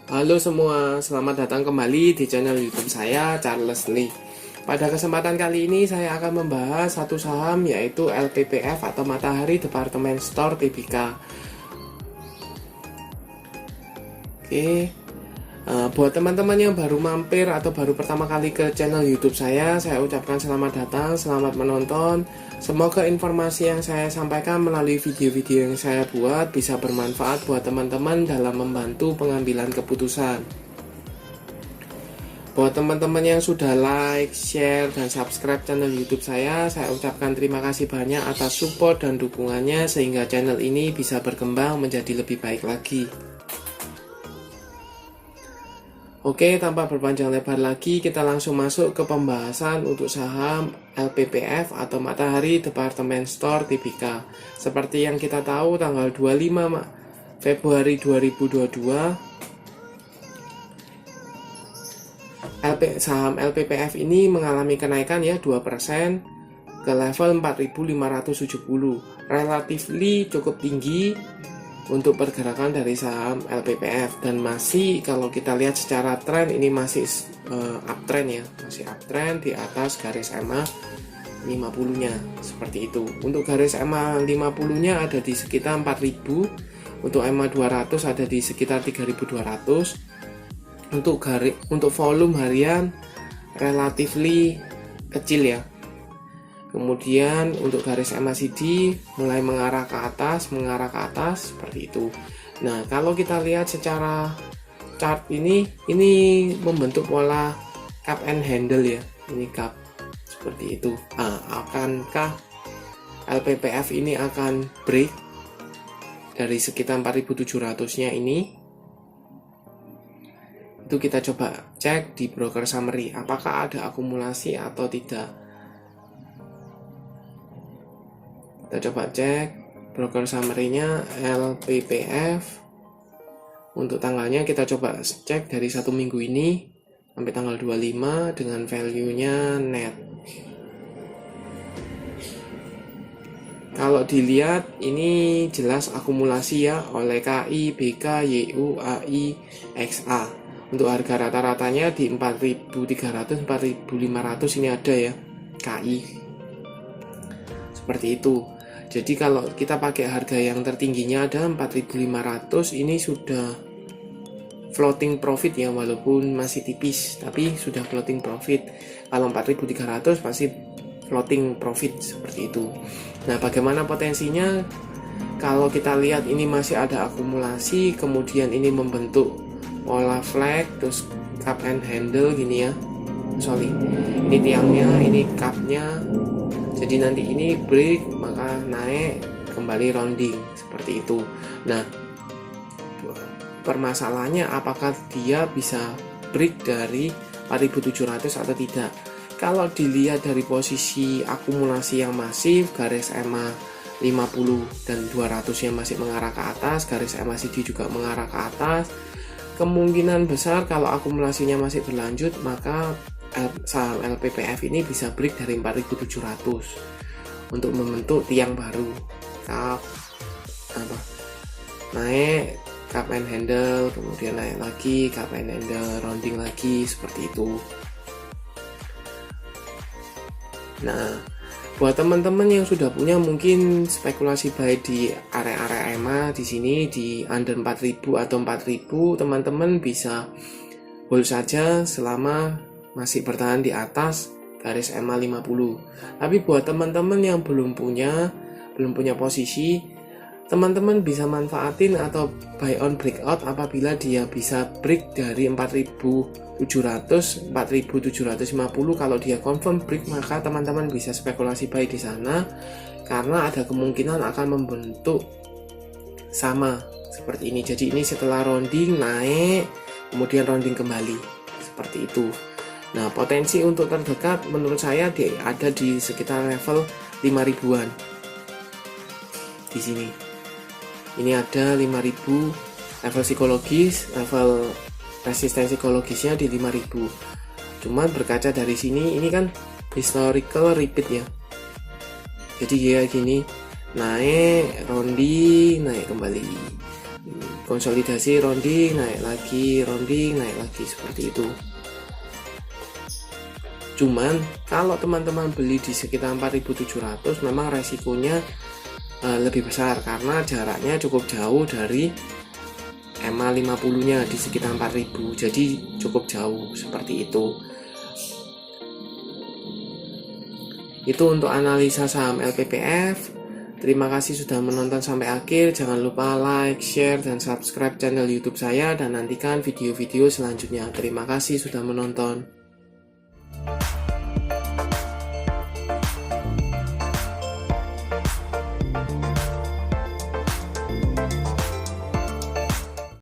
Halo semua, selamat datang kembali di channel YouTube saya, Charles Lee. Pada kesempatan kali ini saya akan membahas satu saham yaitu LPPF atau Matahari Department Store Tbk. Oke, buat teman-teman yang baru mampir atau baru pertama kali ke channel YouTube saya ucapkan selamat datang, selamat menonton. Semoga informasi yang saya sampaikan melalui video-video yang saya buat bisa bermanfaat buat teman-teman dalam membantu pengambilan keputusan. Buat teman-teman yang sudah like, share, dan subscribe channel YouTube saya ucapkan terima kasih banyak atas support dan dukungannya sehingga channel ini bisa berkembang menjadi lebih baik lagi. Oke, tanpa berpanjang lebar lagi, kita langsung masuk ke pembahasan untuk saham LPPF atau Matahari Department Store Tbk. Seperti yang kita tahu, tanggal 25 Februari 2022, saham LPPF ini mengalami kenaikan ya 2% ke level 4.570. Relatively cukup tinggi untuk pergerakan dari saham LPPF, dan masih kalau kita lihat secara tren ini masih uptrend ya, masih uptrend di atas garis EMA 50 nya seperti itu. Untuk garis EMA 50 nya ada di sekitar 4000, untuk EMA 200 ada di sekitar 3200. Untuk volume harian relatively kecil ya. Kemudian untuk garis MACD mulai mengarah ke atas seperti itu. Nah, kalau kita lihat secara chart ini membentuk pola cup and handle ya. Ini cup seperti itu. Akankah LPPF ini akan break dari sekitar 4700-nya ini? Itu kita coba cek di broker summary apakah ada akumulasi atau tidak. Kita coba cek broker summary-nya LPPF. Untuk tanggalnya kita coba cek dari 1 minggu ini sampai tanggal 25 dengan value-nya net. Kalau dilihat ini jelas akumulasi ya oleh KI, BK, YU, AI, XA. Untuk harga rata-ratanya di 4.300, 4.500 ini ada ya KI. Seperti itu. Jadi kalau kita pakai harga yang tertingginya ada 4.500, ini sudah floating profit ya, walaupun masih tipis tapi sudah floating profit. Kalau 4.300 pasti floating profit seperti itu. Nah, bagaimana potensinya? Kalau kita lihat ini masih ada akumulasi, kemudian ini membentuk pola flag, terus cup and handle gini ya. Ini tiangnya, ini cupnya. Jadi nanti ini break maka naik kembali rounding seperti itu. Nah, permasalahannya apakah dia bisa break dari 4700 atau tidak. Kalau dilihat dari posisi akumulasi yang masif, garis EMA 50 dan 200 yang masih mengarah ke atas, garis MACD juga mengarah ke atas, kemungkinan besar kalau akumulasinya masih berlanjut maka saham LPPF ini bisa break dari 4.700 untuk membentuk tiang baru, naik cup and handle, kemudian naik lagi cup and handle, rounding lagi seperti itu. Nah, buat teman-teman yang sudah punya mungkin spekulasi buy di area-area EMA di sini di under 4.000 atau 4.000, teman-teman bisa hold saja selama masih bertahan di atas garis EMA 50. Tapi buat teman-teman yang belum punya posisi, teman-teman bisa manfaatin atau buy on breakout apabila dia bisa break dari 4.700, 4.750. Kalau dia confirm break maka teman-teman bisa spekulasi buy di sana karena ada kemungkinan akan membentuk sama seperti ini. Jadi ini setelah rounding naik, kemudian rounding kembali seperti itu. Nah, potensi untuk terdekat menurut saya ada di sekitar level 5.000-an. Di sini. Ini ada 5.000 level psikologis, level resistensi psikologisnya di 5.000. Cuman berkaca dari sini ini kan historical repeat ya. Jadi ya gini, naik rounding, naik kembali. konsolidasi, rounding, naik lagi, rounding, naik lagi, seperti itu. Cuman kalau teman-teman beli di sekitar 4.700 memang resikonya lebih besar karena jaraknya cukup jauh dari EMA 50 nya di sekitar 4.000, jadi cukup jauh, seperti itu. Itu untuk analisa saham LPPF. Terima kasih sudah menonton sampai akhir. Jangan lupa like, share, dan subscribe channel YouTube saya, dan nantikan video-video selanjutnya. Terima kasih sudah menonton.